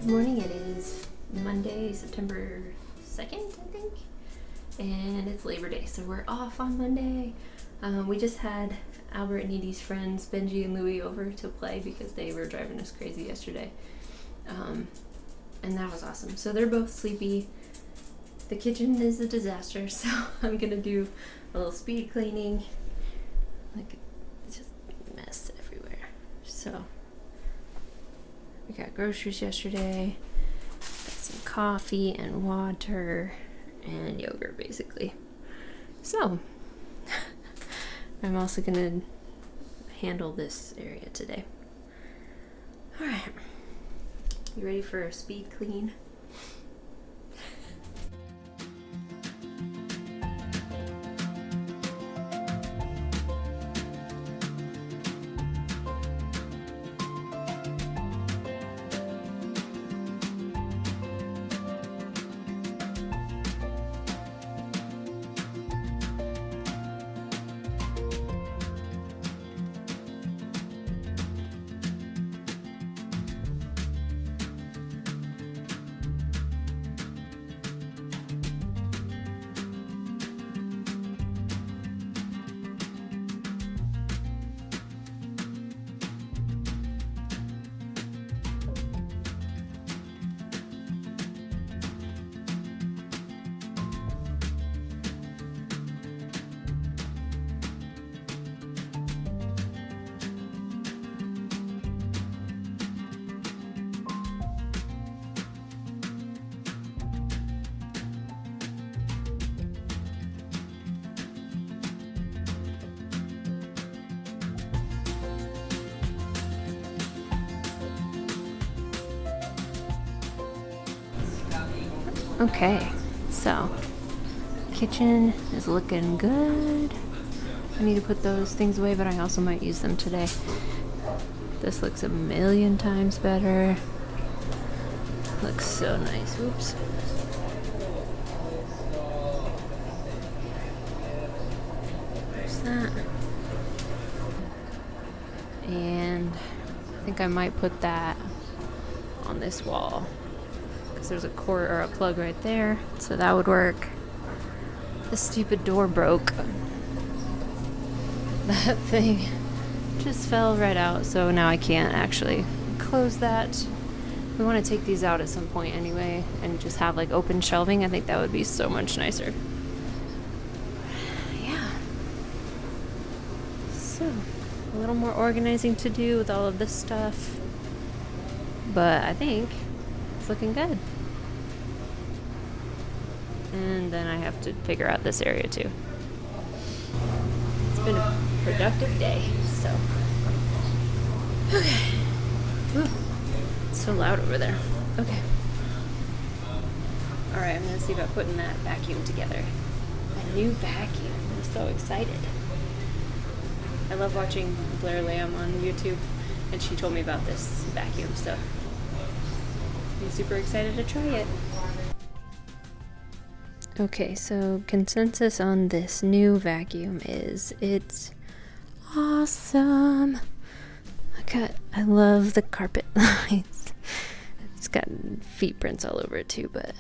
Good morning. It is Monday, September 2nd, I think, and it's Labor Day, so we're off on Monday. We just had Albert and Edie's friends, Benji and Louie, over to play because they were driving us crazy yesterday, and that was awesome. So they're both sleepy. The kitchen is a disaster, so I'm gonna do a little speed cleaning. Like, it's just a mess everywhere. So we got groceries yesterday, got some coffee and water and yogurt, basically. So I'm also gonna handle this area today. All right, you ready for a speed clean? Okay, so kitchen is looking good. I need to put those things away, but I also might use them today. This looks a million times better. Looks so nice. Oops. There's that. And I think I might put that on this wall. There's a cord or a plug right there, so that would work. The stupid door broke. That thing just fell right out, so now I can't actually close that. We want to take these out at some point anyway and just have like open shelving. I think that would be so much nicer. Yeah. So, a little more organizing to do with all of this stuff, but I think it's looking good. And then I have to figure out this area too. It's been a productive day, so. Okay. Ooh, it's so loud over there. Okay. Alright, I'm gonna see about putting that vacuum together. A new vacuum. I'm so excited. I love watching Blair Lamb on YouTube, and she told me about this vacuum, so I'm super excited to try it. Okay, so consensus on this new vacuum is awesome. I love the carpet lines. It's got feet prints all over it too, but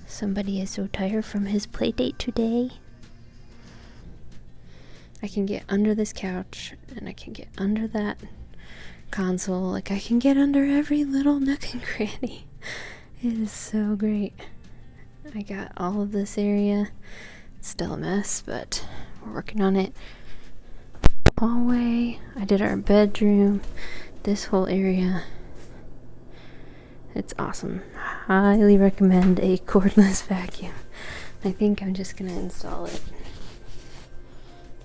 somebody is so tired from his play date today. I can get under this couch and I can get under that console. Like, I can get under every little nook and cranny. It is so great. I got all of this area. It's still a mess, but we're working on it. Hallway. I did our bedroom. This whole area. It's awesome. Highly recommend a cordless vacuum. I think I'm just gonna install it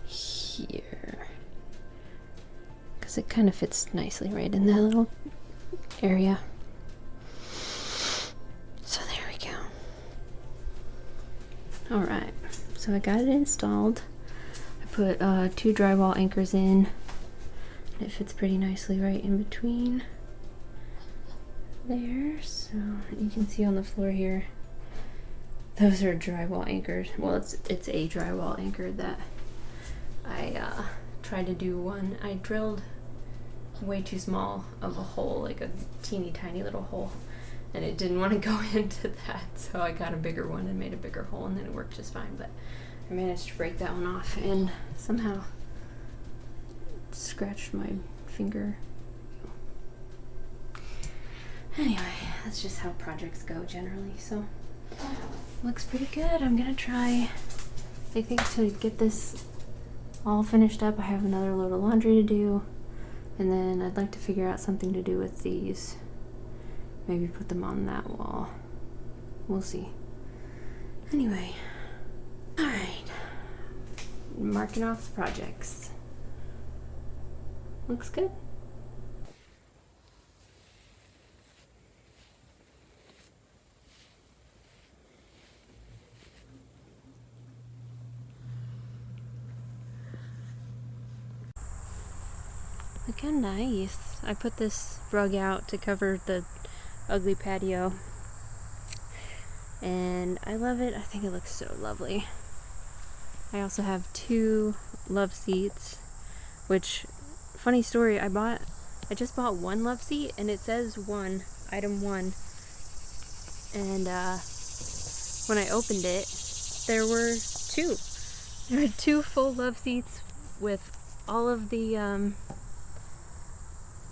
here, because it kind of fits nicely right in that little area. So there we go. Alright, so I got it installed. I put 2 drywall anchors in, and it fits pretty nicely right in between there. So you can see on the floor here, those are drywall anchors. Well, it's a drywall anchor that I tried to do one. I drilled way too small of a hole, like a teeny tiny little hole, and it didn't want to go into that, so I got a bigger one and made a bigger hole, and then it worked just fine. But I managed to break that one off and somehow scratched my finger. Anyway, that's just how projects go generally, so looks pretty good. I'm gonna try, I think, to get this all finished up. I have another load of laundry to do, and then I'd like to figure out something to do with these. Maybe put them on that wall. We'll see. Anyway, alright. Marking off the projects. Looks good. Look how nice. I put this rug out to cover the ugly patio, and I love it. I think it looks so lovely. I also have 2 love seats, which, funny story, I just bought 1 love seat, and it says 1, item 1, and when I opened it, there were 2. There were 2 full love seats with all of the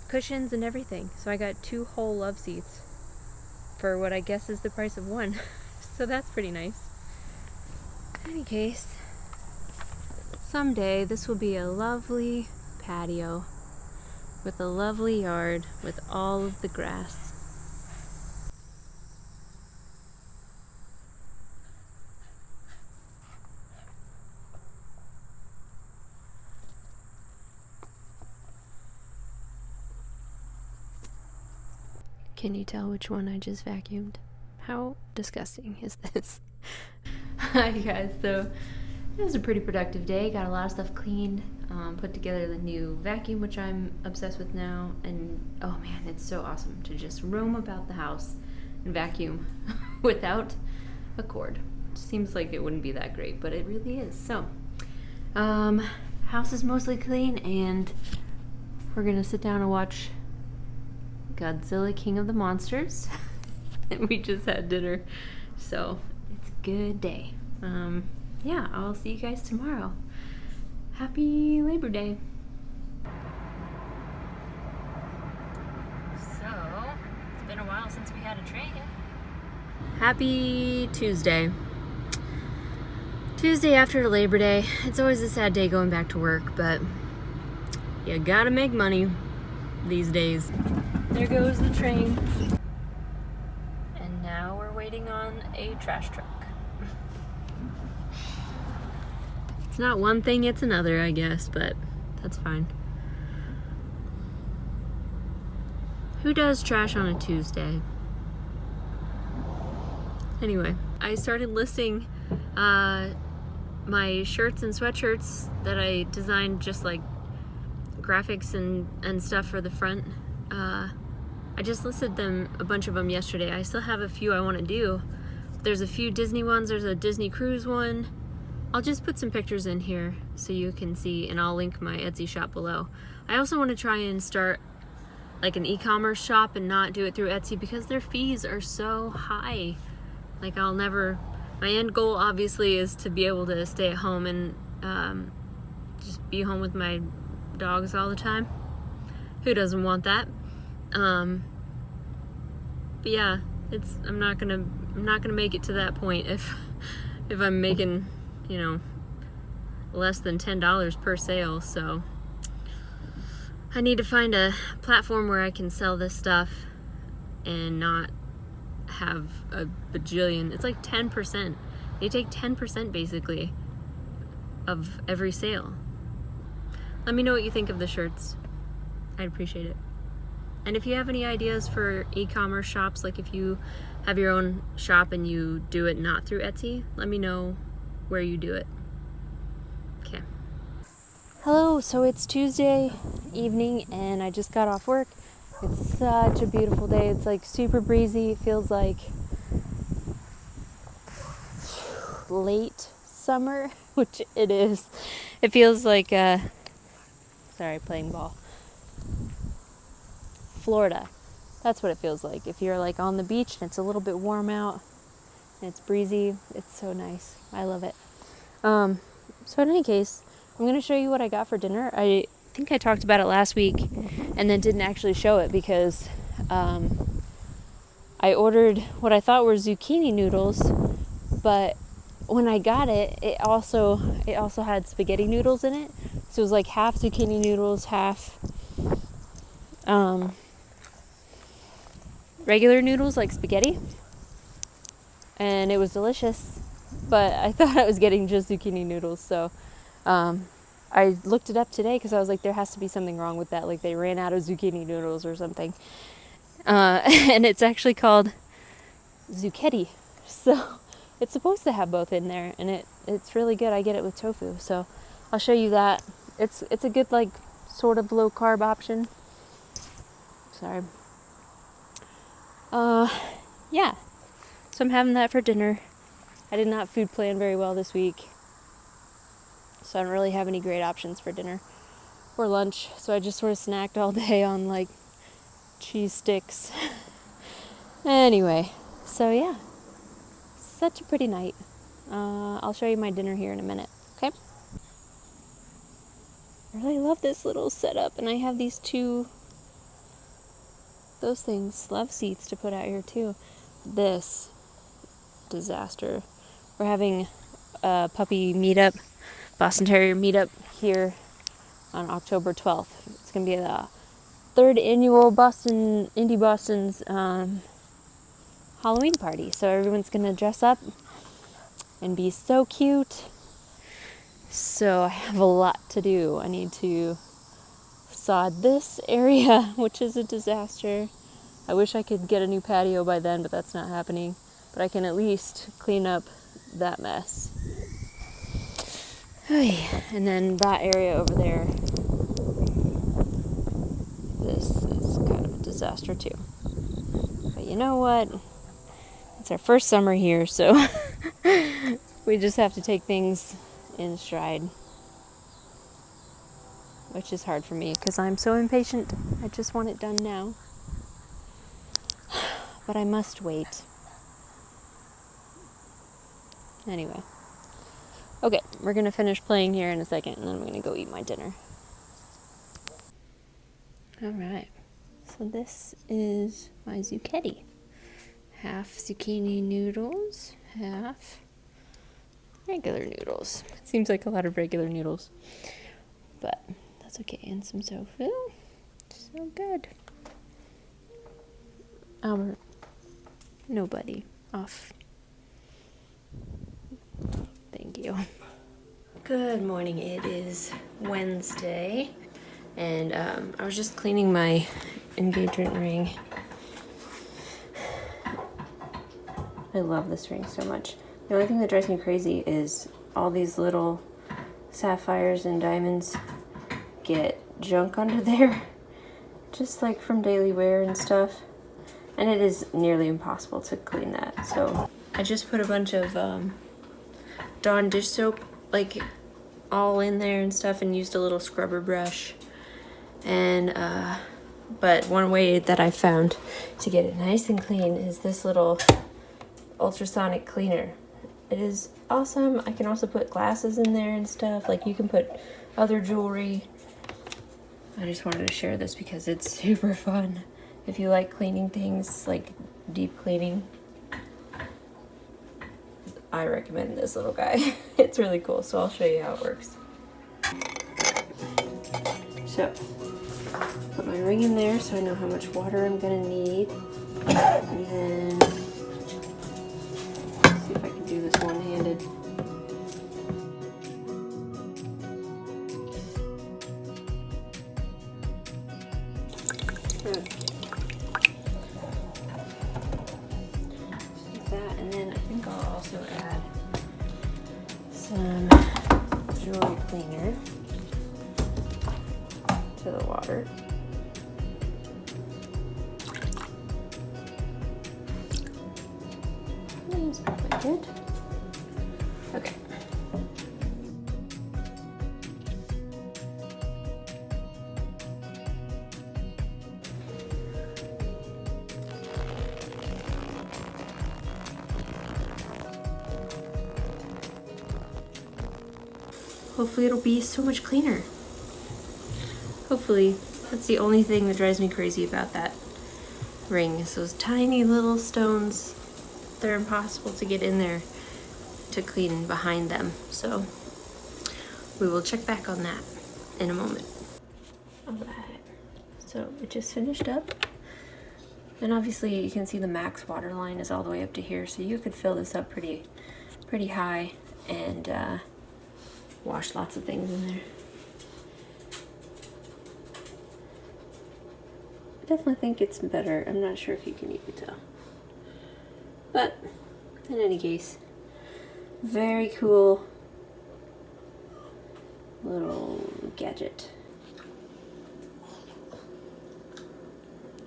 cushions and everything. So I got 2 whole love seats for what I guess is the price of 1. So that's pretty nice. In any case, someday this will be a lovely patio with a lovely yard with all of the grass. Can you tell which one I just vacuumed? How disgusting is this? Hi guys, so it was a pretty productive day. Got a lot of stuff cleaned, put together the new vacuum, which I'm obsessed with now, and oh man, it's so awesome to just roam about the house and vacuum without a cord. Seems like it wouldn't be that great, but it really is. So, house is mostly clean, and we're gonna sit down and watch Godzilla King of the Monsters. And we just had dinner, so it's a good day. Yeah, I'll see you guys tomorrow. Happy Labor Day. So, it's been a while since we had a train. Happy Tuesday. Tuesday after Labor Day. It's always a sad day going back to work, but you gotta make money these days. There goes the train. And now we're waiting on a trash truck. It's not one thing, it's another, I guess, but that's fine. Who does trash on a Tuesday? Anyway, I started listing my shirts and sweatshirts that I designed, just like graphics and stuff for the front. I just listed them, a bunch of them yesterday. I still have a few I want to do. There's a few Disney ones. There's a Disney Cruise one. I'll just put some pictures in here so you can see, and I'll link my Etsy shop below. I also want to try and start like an e-commerce shop and not do it through Etsy because their fees are so high. Like my end goal obviously is to be able to stay at home and just be home with my dogs all the time. Who doesn't want that? But yeah, I'm not gonna make it to that point if I'm making, less than $10 per sale. So I need to find a platform where I can sell this stuff and not have a bajillion. It's like 10%. They take 10% basically of every sale. Let me know what you think of the shirts. I'd appreciate it. And if you have any ideas for e-commerce shops, like if you have your own shop and you do it not through Etsy, let me know where you do it. Okay. Hello, so it's Tuesday evening and I just got off work. It's such a beautiful day. It's like super breezy. It feels like late summer, which it is. It feels like, sorry, playing ball. Florida. That's what it feels like. If you're like on the beach and it's a little bit warm out and it's breezy, it's so nice. I love it. So in any case, I'm going to show you what I got for dinner. I think I talked about it last week and then didn't actually show it because I ordered what I thought were zucchini noodles, but when I got it, it also had spaghetti noodles in it. So it was like half zucchini noodles, half regular noodles like spaghetti. And it was delicious, but I thought I was getting just zucchini noodles. So I looked it up today because I was like, there has to be something wrong with that. Like they ran out of zucchini noodles or something. And it's actually called zucchetti. So it's supposed to have both in there, and it's really good. I get it with tofu, so I'll show you that. It's a good, like, sort of low carb option. Sorry. Yeah. So I'm having that for dinner. I did not food plan very well this week, so I don't really have any great options for dinner or lunch. So I just sort of snacked all day on like cheese sticks. Anyway, so yeah. Such a pretty night. I'll show you my dinner here in a minute, okay? I really love this little setup, and I have these those things, love seats to put out here too. This disaster. We're having a puppy meetup, Boston Terrier meetup here on October 12th. It's going to be the 3rd annual Indie Boston's Halloween party. So everyone's going to dress up and be so cute. So I have a lot to do. I need to sod this area, which is a disaster. I wish I could get a new patio by then, but that's not happening. But I can at least clean up that mess. And then that area over there, this is kind of a disaster too. But you know what? It's our first summer here, so we just have to take things in stride. Which is hard for me because I'm so impatient. I just want it done now. But I must wait. Anyway. Okay, we're going to finish playing here in a second, and then I'm going to go eat my dinner. Alright. So this is my zucchetti. Half zucchini noodles, half regular noodles. It seems like a lot of regular noodles, but that's okay. And some tofu. So good. Albert, nobody, off. Thank you. Good morning. It is Wednesday, and I was just cleaning my engagement ring. I love this ring so much. The only thing that drives me crazy is all these little sapphires and diamonds get junk under there, just like from daily wear and stuff. And it is nearly impossible to clean that. So I just put a bunch of Dawn dish soap, like, all in there and stuff, and used a little scrubber brush. And but one way that I found to get it nice and clean is this little ultrasonic cleaner. It is awesome. I can also put glasses in there and stuff. Like, you can put other jewelry. I just wanted to share this because it's super fun. If you like cleaning things, like deep cleaning, I recommend this little guy. It's really cool, so I'll show you how it works. So, put my ring in there so I know how much water I'm gonna need. And then, see if I can do this one-handed. That, and then I think I'll also add some jewelry cleaner to the water. That's probably good. Okay. hopefully it'll be so much cleaner. Hopefully. That's the only thing that drives me crazy about that ring, is those tiny little stones. They're impossible to get in there to clean behind them. So we will check back on that in a moment. Alright, so it just finished up. And obviously you can see the max water line is all the way up to here, so you could fill this up pretty high and wash lots of things in there. I definitely think it's better. I'm not sure if you can even tell. But in any case, very cool little gadget.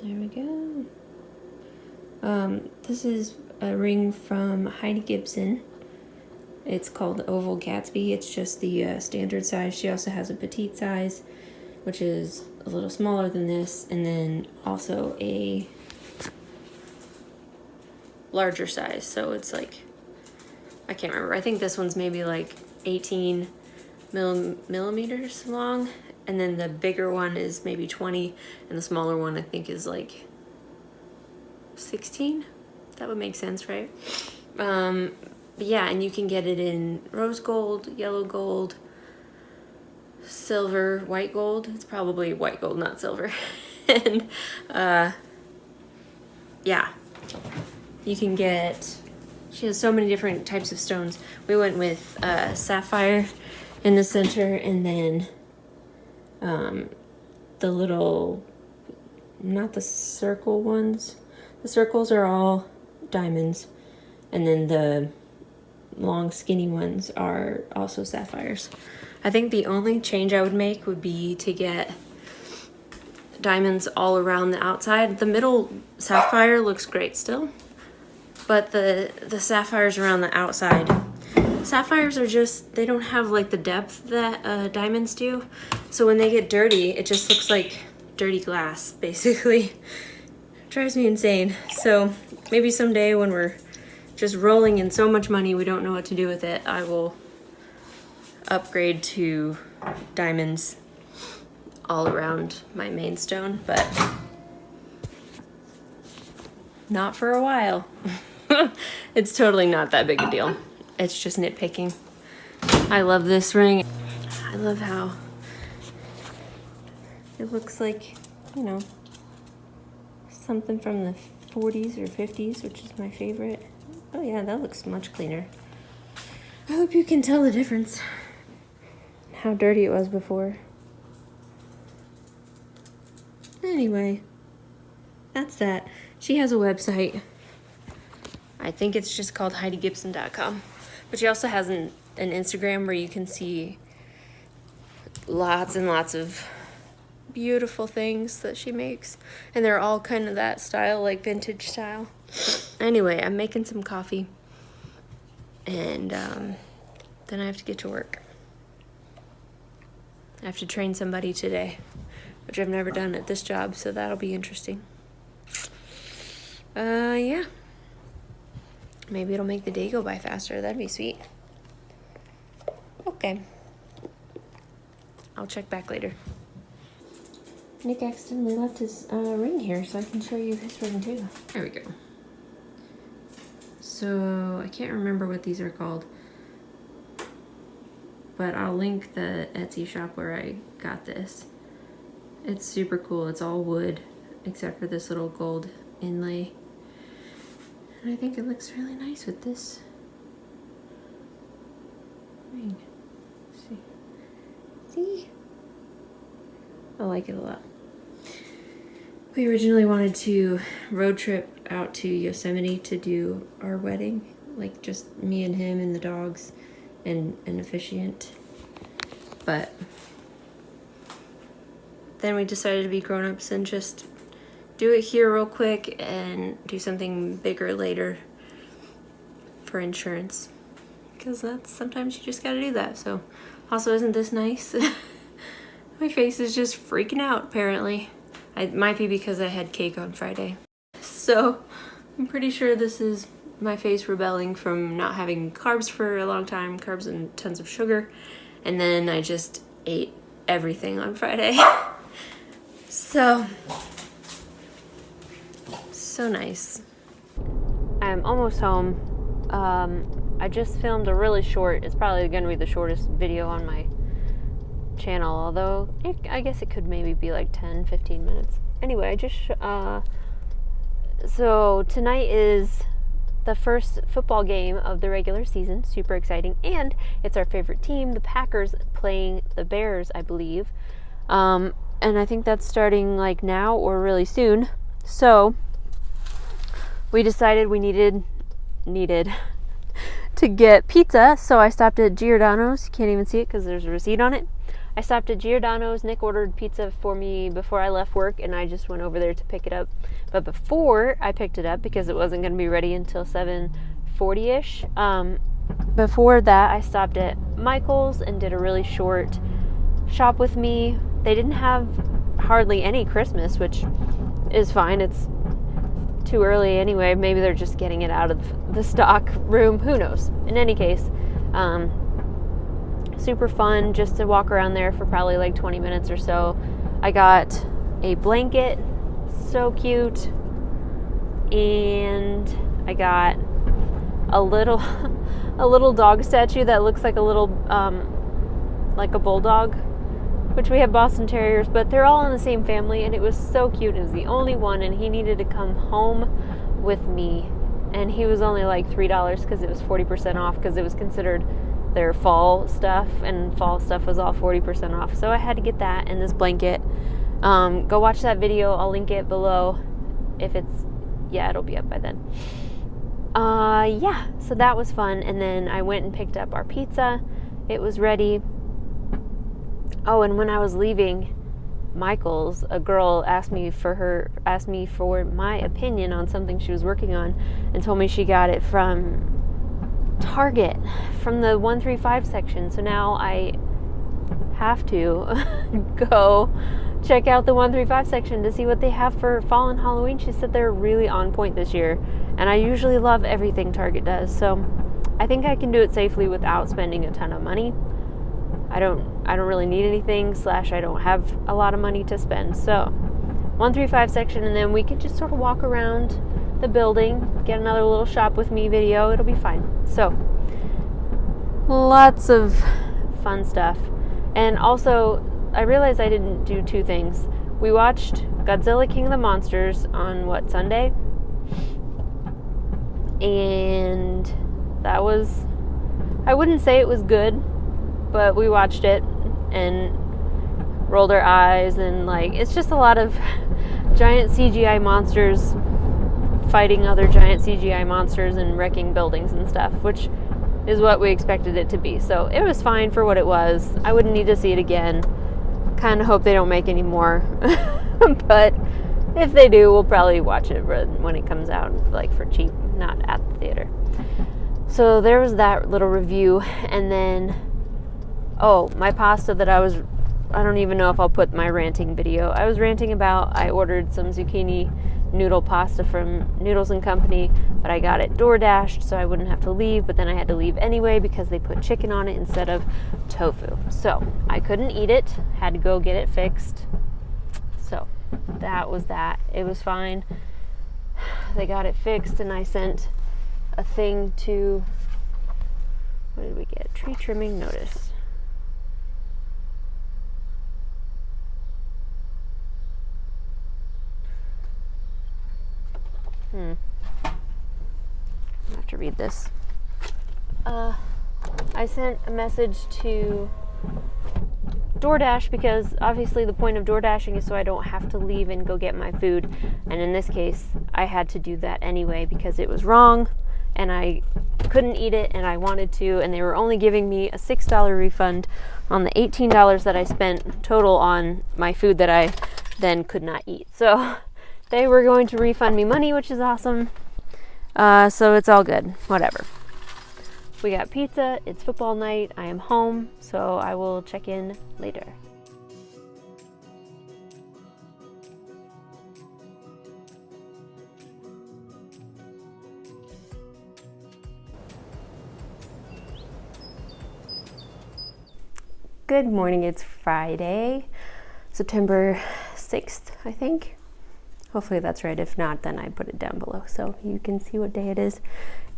There we go. This is a ring from Heidi Gibson. It's called the Oval Gatsby. It's just the standard size. She also has a petite size, which is a little smaller than this, and then also a larger size. So it's like, I can't remember. I think this one's maybe like 18 millimeters long, and then the bigger one is maybe 20, and the smaller one I think is like 16. That would make sense, right? But yeah, and you can get it in rose gold, yellow gold, silver, white gold. It's probably white gold, not silver. And yeah, you can get, she has so many different types of stones. We went with sapphire in the center, and then the little, not the circle ones. The circles are all diamonds, and then the long skinny ones are also sapphires. I think the only change I would make would be to get diamonds all around the outside. The middle sapphire looks great still, but the sapphires around the outside, sapphires are just, they don't have like the depth that diamonds do. So when they get dirty, it just looks like dirty glass, basically. Drives me insane. So maybe someday when we're just rolling in so much money we don't know what to do with it, I will upgrade to diamonds all around my main stone, but not for a while. It's totally not that big a deal. It's just nitpicking. I love this ring. I love how it looks like, you know, something from the 40s or 50s, which is my favorite. Oh yeah, that looks much cleaner. I hope you can tell the difference. How dirty it was before. Anyway, that's that. She has a website. I think it's just called HeidiGibson.com. But she also has an Instagram where you can see lots and lots of beautiful things that she makes. And they're all kind of that style, like vintage style. Anyway, I'm making some coffee. And then I have to get to work. I have to train somebody today, which I've never done at this job, so that'll be interesting. Yeah. Maybe it'll make the day go by faster. That'd be sweet. Okay. I'll check back later. Nick accidentally left his ring here, so I can show you his ring too. There we go. So, I can't remember what these are called, but I'll link the Etsy shop where I got this. It's super cool. It's all wood, except for this little gold inlay. And I think it looks really nice with this ring. See? I like it a lot. We originally wanted to road trip out to Yosemite to do our wedding, like just me and him and the dogs and an officiant. But then we decided to be grown-ups and just do it here real quick and do something bigger later for insurance, because that's, sometimes you just gotta do that. So also, isn't this nice? My face is just freaking out apparently. It might be because I had cake on Friday. So I'm pretty sure this is my face rebelling from not having carbs for a long time, carbs and tons of sugar. and then I just ate everything on Friday. So nice. I'm almost home. I just filmed a really short, it's probably going to be the shortest video on my channel, although I guess it could maybe be like 10-15 minutes. Anyway, so tonight is the first football game of the regular season. Super exciting. And it's our favorite team, the Packers, playing the Bears, I believe. And I think that's starting like now or really soon. So we decided we needed to get pizza. So I stopped at Giordano's. You can't even see it because there's a receipt on it. I stopped at Giordano's. Nick ordered pizza for me before I left work, and I just went over there to pick it up. But before I picked it up, because it wasn't going to be ready until 7:40ish, before that I stopped at Michael's and did a really short shop with me. They didn't have hardly any Christmas, which is fine. It's too early anyway. Maybe they're just getting it out of the stock room. Who knows? In any case, super fun just to walk around there for probably like 20 minutes or so. I got a blanket, so cute, and I got a little dog statue that looks like a little like a bulldog, which we have Boston Terriers, but they're all in the same family, and it was so cute. It was the only one, and he needed to come home with me, and he was only like $3 because it was 40% off, because it was considered their fall stuff, and fall stuff was all 40% off. So I had to get that and this blanket. Go watch that video. I'll link it below. It'll be up by then. So that was fun. And then I went and picked up our pizza. It was ready. Oh, and when I was leaving Michael's, a girl asked me for my opinion on something she was working on, and told me she got it from Target, from the 135 section. So now I have to go check out the 135 section to see what they have for fall and Halloween. She said they're really on point this year, and I usually love everything Target does, so I think I can do it safely without spending a ton of money. I don't really need anything, / I don't have a lot of money to spend. So 135 section, and then we can just sort of walk around the building, get another little shop with me video. It'll be fine. So lots of fun stuff. And also, I realized I didn't do two things. We watched Godzilla King of the Monsters on Sunday, and that was, I wouldn't say it was good, but we watched it and rolled our eyes, and it's just a lot of giant CGI monsters fighting other giant CGI monsters and wrecking buildings and stuff, which is what we expected it to be. So it was fine for what it was. I wouldn't need to see it again. Kind of hope they don't make any more. But if they do, we'll probably watch it when it comes out, for cheap, not at the theater. So there was that little review. And then, my pasta that I don't even know if I'll put my ranting video. I was ranting about, I ordered some zucchini noodle pasta from Noodles & Company, but I got it DoorDashed so I wouldn't have to leave, but then I had to leave anyway because they put chicken on it instead of tofu. So I couldn't eat it, had to go get it fixed. So that was that. It was fine. They got it fixed, and I sent a thing to, what did we get? Tree trimming notice. I have to read this. I sent a message to DoorDash because obviously the point of DoorDashing is so I don't have to leave and go get my food. And in this case, I had to do that anyway because it was wrong and I couldn't eat it and I wanted to, and they were only giving me a $6 refund on the $18 that I spent total on my food that I then could not eat. So they were going to refund me money, which is awesome. So it's all good. Whatever. We got pizza. It's football night. I am home, so I will check in later. Good morning, it's Friday, September 6th, I think. Hopefully that's right. If not, then I put it down below so you can see what day it is.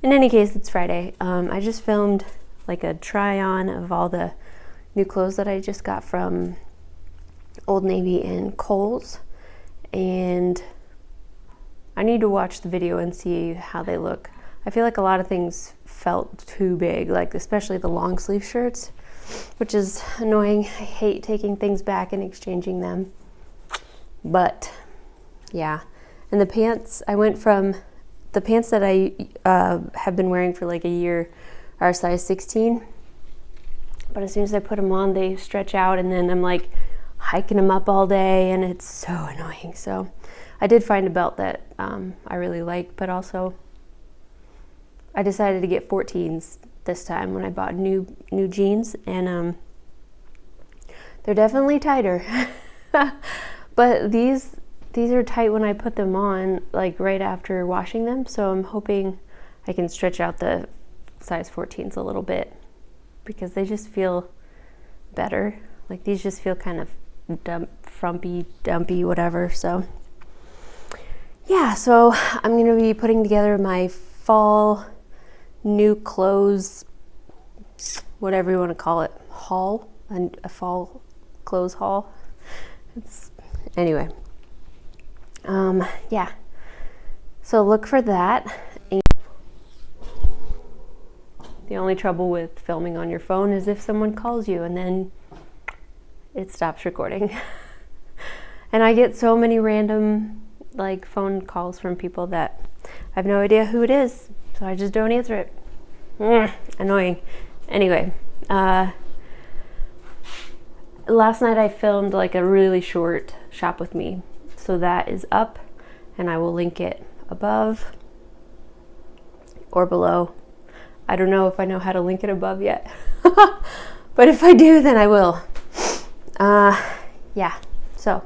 In any case, it's Friday. I just filmed like a try on of all the new clothes that I just got from Old Navy and Kohl's, and I need to watch the video and see how they look. I feel like a lot of things felt too big, like especially the long sleeve shirts, which is annoying. I hate taking things back and exchanging them. But yeah, and the pants, I went from the pants that I have been wearing for like a year are size 16, but as soon as I put them on, they stretch out, and then I'm like hiking them up all day, and it's so annoying. So I did find a belt that I really like, but also I decided to get 14s this time when I bought new jeans, and they're definitely tighter. But these are tight when I put them on, like right after washing them, so I'm hoping I can stretch out the size 14s a little bit because they just feel better. Like these just feel kind of frumpy, dumpy, whatever. So yeah, so I'm gonna be putting together my fall new clothes, whatever you want to call it, haul, and a fall clothes haul. Anyway, yeah, so look for that. And the only trouble with filming on your phone is if someone calls you and then it stops recording. And I get so many random like phone calls from people that I have no idea who it is, so I just don't answer it. Annoying. Anyway, last night I filmed like a really short shop with me, so that is up, and I will link it above or below. I don't know if I know how to link it above yet, but if I do, then I will. Yeah, so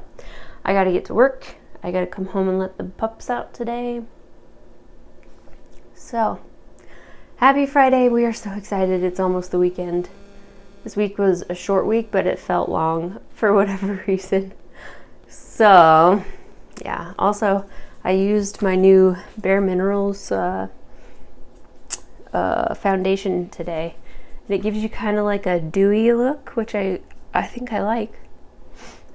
I gotta get to work. I gotta come home and let the pups out today. So, happy Friday. We are so excited. It's almost the weekend. This week was a short week, but it felt long for whatever reason. So, yeah. Also, I used my new Bare Minerals foundation today. And it gives you kind of like a dewy look, which I think I like.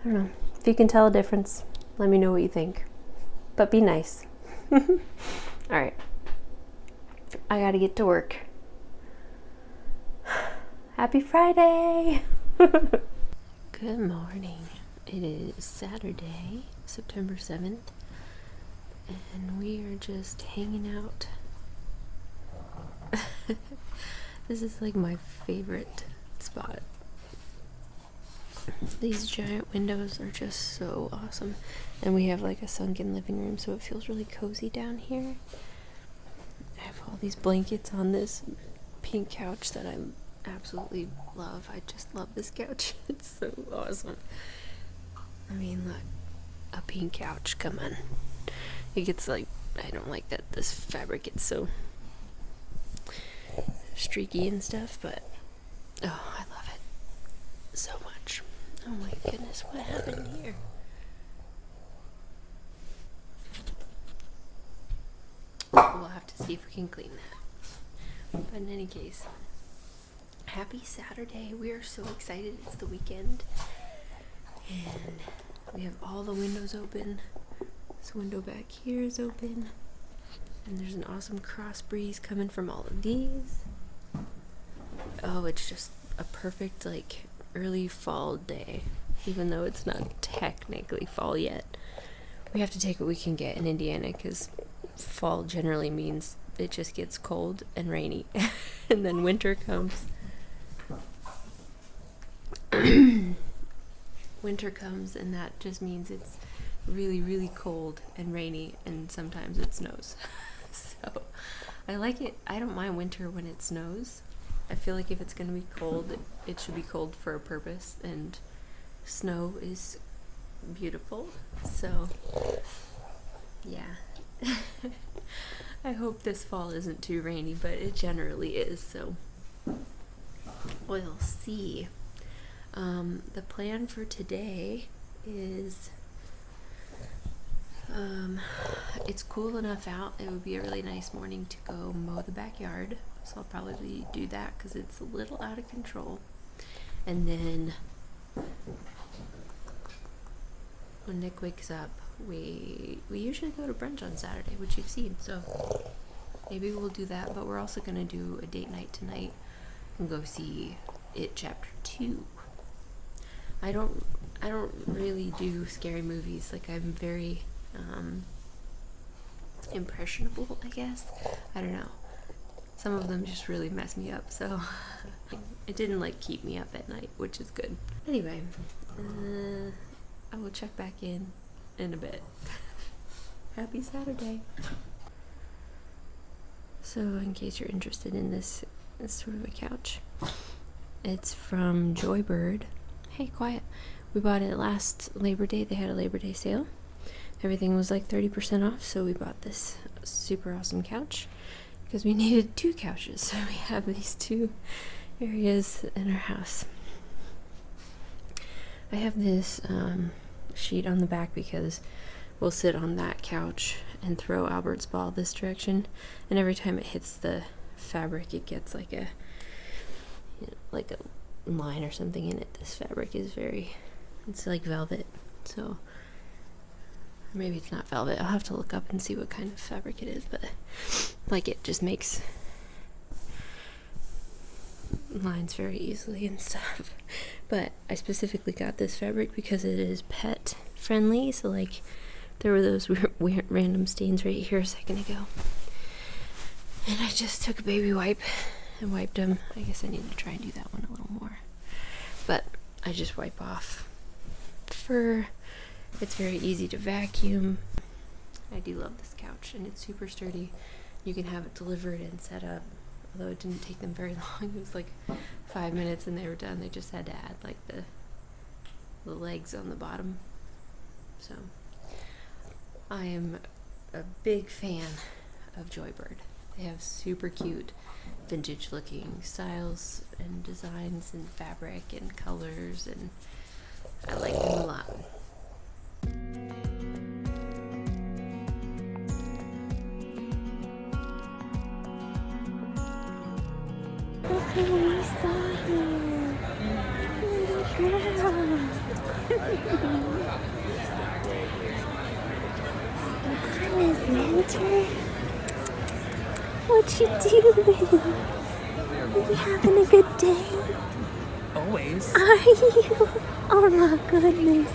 I don't know. If you can tell a difference, let me know what you think. But be nice. All right. I gotta get to work. Happy Friday! Good morning. It is Saturday, September 7th, and we are just hanging out. This is like my favorite spot. These giant windows are just so awesome, and we have like a sunken living room, so it feels really cozy down here. I have all these blankets on this pink couch that I absolutely love. I just love this couch. It's so awesome. I mean, look, a pink couch, come on. It gets like, I don't like that this fabric gets so streaky and stuff, but oh, I love it so much. Oh my goodness, what happened here? We'll have to see if we can clean that. But in any case, happy Saturday. We are so excited. It's the weekend. And we have all the windows open. This window back here is open. And there's an awesome cross breeze coming from all of these. Oh, it's just a perfect like early fall day, even though it's not technically fall yet. We have to take what we can get in Indiana because fall generally means it just gets cold and rainy. And then winter comes. Winter comes, and that just means it's really, really cold and rainy, and sometimes it snows. So I like it. I don't mind winter when it snows. I feel like if it's going to be cold, it should be cold for a purpose, and snow is beautiful. So yeah. I hope this fall isn't too rainy, but it generally is, so we'll see. The plan for today is it's cool enough out. It would be a really nice morning to go mow the backyard. So I'll probably do that because it's a little out of control. And then when Nick wakes up, we usually go to brunch on Saturday, which you've seen. So maybe we'll do that. But we're also gonna do a date night tonight and go see It Chapter 2. I don't really do scary movies. Like, I'm very impressionable, I guess. I don't know. Some of them just really mess me up, so it didn't like keep me up at night, which is good. Anyway, I will check back in a bit. Happy Saturday. So in case you're interested in this sort of a couch, it's from Joybird. Hey, quiet. We bought it last Labor Day. They had a Labor Day sale. Everything was like 30% off, so we bought this super awesome couch because we needed 2 couches. So we have these 2 areas in our house. I have this sheet on the back because we'll sit on that couch and throw Albert's ball this direction, and every time it hits the fabric it gets like a line or something in it. This fabric is it's like velvet, so maybe it's not velvet. I'll have to look up and see what kind of fabric it is, but like it just makes lines very easily and stuff. But I specifically got this fabric because it is pet friendly, so like there were those weird random stains right here a second ago, and I just took a baby wipe and wiped them. I guess I need to try and do that one a little more, but I just wipe off fur. It's very easy to vacuum. I do love this couch, and it's super sturdy. You can have it delivered and set up, although it didn't take them very long. It was like 5 minutes and they were done. They just had to add like the legs on the bottom. So I am a big fan of Joybird. They have super cute vintage looking styles and designs and fabric and colors, and I like them a lot. Look who we saw here. Little girl. Miss Mentor. What you doing? Are you having a good day? Always. Are you? Oh my goodness.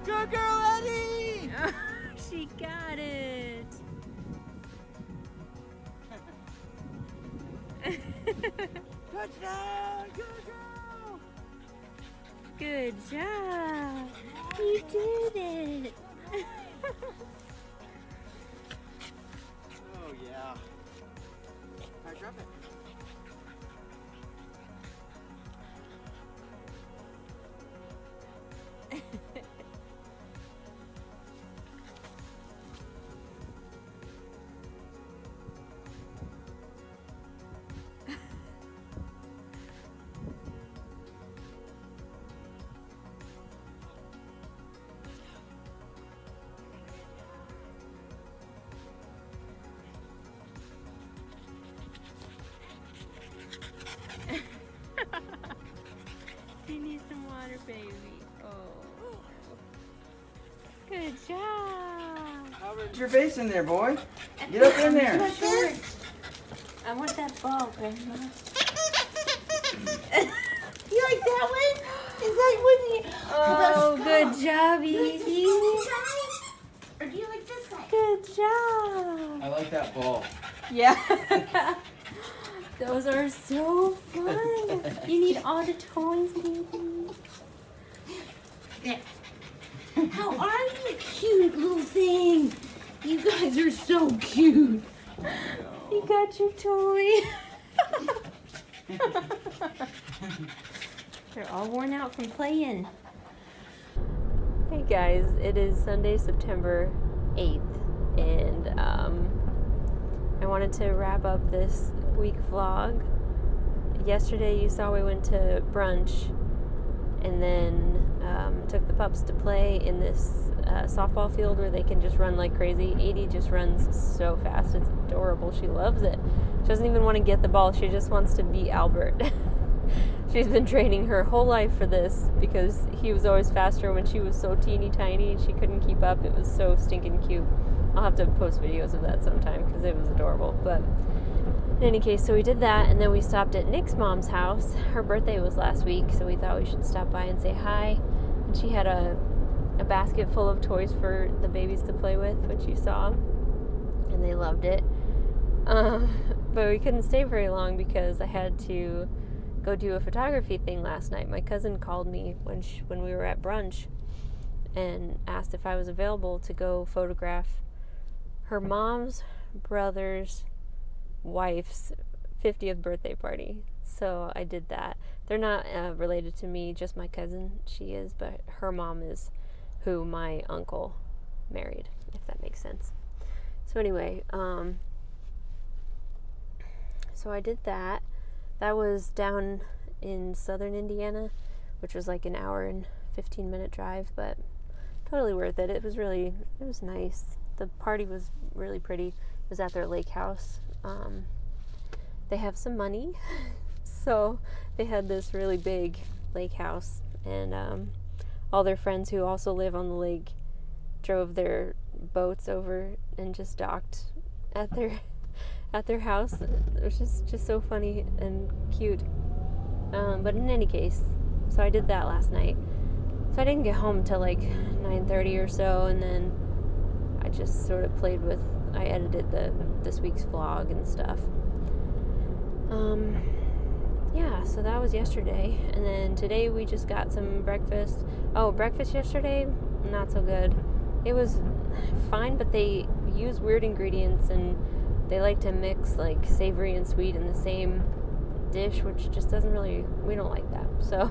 Good girl, Eddie! She got it. Touchdown! Good girl! Good job. You did it. Oh, yeah. I drop it. Get your face in there, boy. Get up in there. I want that ball, Grandma. You like that one? Is that one? Oh, good job, Evie. Or do you like this side? Good job. I like that ball. Yeah. Those are so fun. You need all the toys, baby. There. How are you, cute little thing? You guys are so cute. You got your toy. They're all worn out from playing. Hey guys, it is Sunday, September 8th, and I wanted to wrap up this week vlog. Yesterday you saw we went to brunch and then took the pups to play in this softball field where they can just run like crazy. Edie just runs so fast. It's adorable. She loves it. She doesn't even want to get the ball. She just wants to be Albert. She's been training her whole life for this because he was always faster when she was so teeny tiny and she couldn't keep up. It was so stinking cute. I'll have to post videos of that sometime because it was adorable. But in any case, so we did that, and then we stopped at Nick's mom's house. Her birthday was last week, so we thought we should stop by and say hi. And she had a basket full of toys for the babies to play with, which you saw, and they loved it. But we couldn't stay very long because I had to go do a photography thing last night. My cousin called me when we were at brunch and asked if I was available to go photograph her mom's brother's wife's 50th birthday party. So I did that. They're not related to me, just my cousin. She is, but her mom is who my uncle married, if that makes sense. So anyway, so I did that. That was down in southern Indiana, which was like an hour and 15-minute drive, but totally worth it. It was nice. The party was really pretty. It was at their lake house. They have some money, so they had this really big lake house, and all their friends who also live on the lake drove their boats over and just docked at their house. It was just so funny and cute. But in any case, so I did that last night. So I didn't get home until like 9:30 or so, and then I just sort of I edited this week's vlog and stuff. Yeah, so that was yesterday, and then today we just got some breakfast. Oh, breakfast yesterday, not so good. It was fine, but they use weird ingredients, and they like to mix like savory and sweet in the same dish, which just we don't like that. So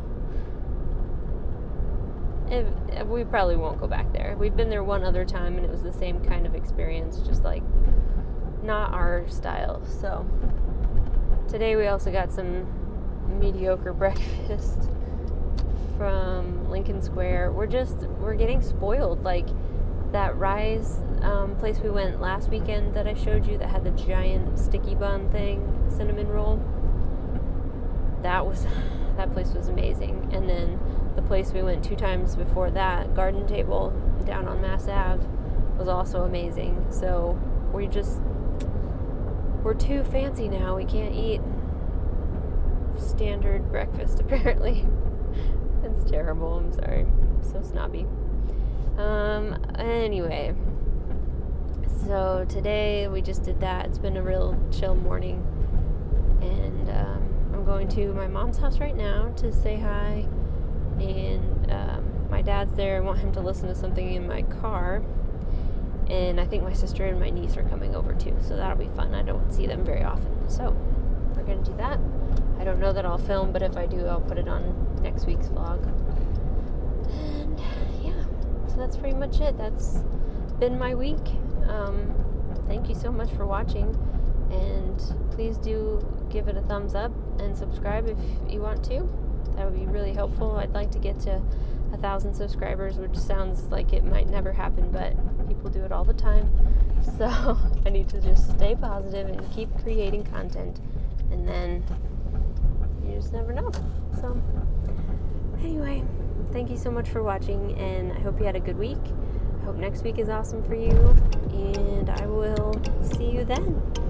we probably won't go back there. We've been there one other time, and it was the same kind of experience, just like not our style. So today we also got some mediocre breakfast from Lincoln Square. We're getting spoiled. Like that Rise place we went last weekend that I showed you that had the giant sticky bun thing, cinnamon roll. That place was amazing. And then the place we went 2 times before that, Garden Table down on Mass Ave, was also amazing. So we're too fancy now. We can't eat standard breakfast, apparently. It's terrible. I'm sorry. I'm so snobby. Anyway, so today we just did that. It's been a real chill morning, and I'm going to my mom's house right now to say hi, and my dad's there. I want him to listen to something in my car, and I think my sister and my niece are coming over too, so that'll be fun. I don't see them very often, so we're gonna do that. I don't know that I'll film, but if I do, I'll put it on next week's vlog. And yeah, so that's pretty much it. That's been my week. Thank you so much for watching, and please do give it a thumbs up and subscribe if you want to. That would be really helpful. I'd like to get to 1,000 subscribers, which sounds like it might never happen, but people do it all the time. So I need to just stay positive and keep creating content, and then you just never know. So anyway, thank you so much for watching, and I hope you had a good week. Hope next week is awesome for you, and I will see you then.